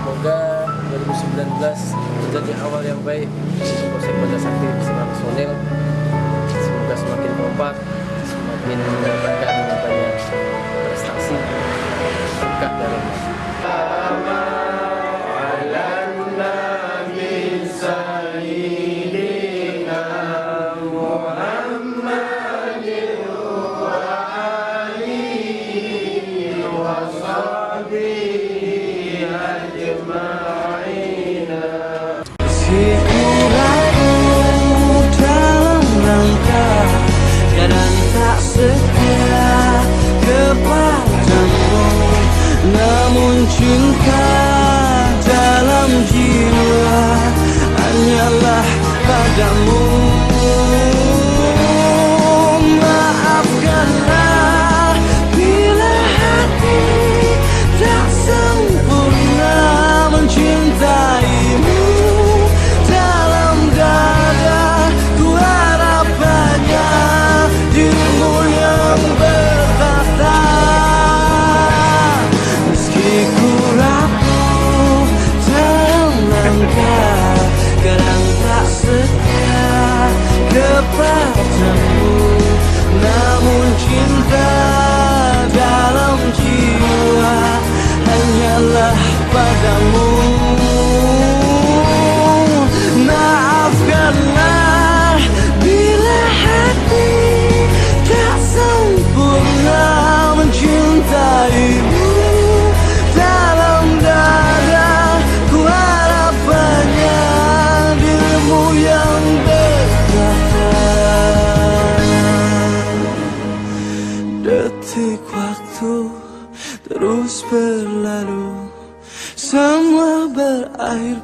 Semoga 2019 menjadi awal yang baik untuk Persib Raja Sakti bersama personil. Semoga semakin kompak, semakin mendapatkan banyak prestasi berkah dalam cinta dalam jiwa hanyalah padamu. Maafkanlah bila hati tak sempurna mencintaimu. Dalam dada ku harap hanya dirimu yang berkata. Kadang tak setia kepadamu, namun cinta dalam jiwa hanyalah padamu. Maafkanlah bila hati tak sempurna mencintaimu. Dalam dada ku harap hanya dirimu yang berkata. Detik waktu terus berlalu, semua berakhir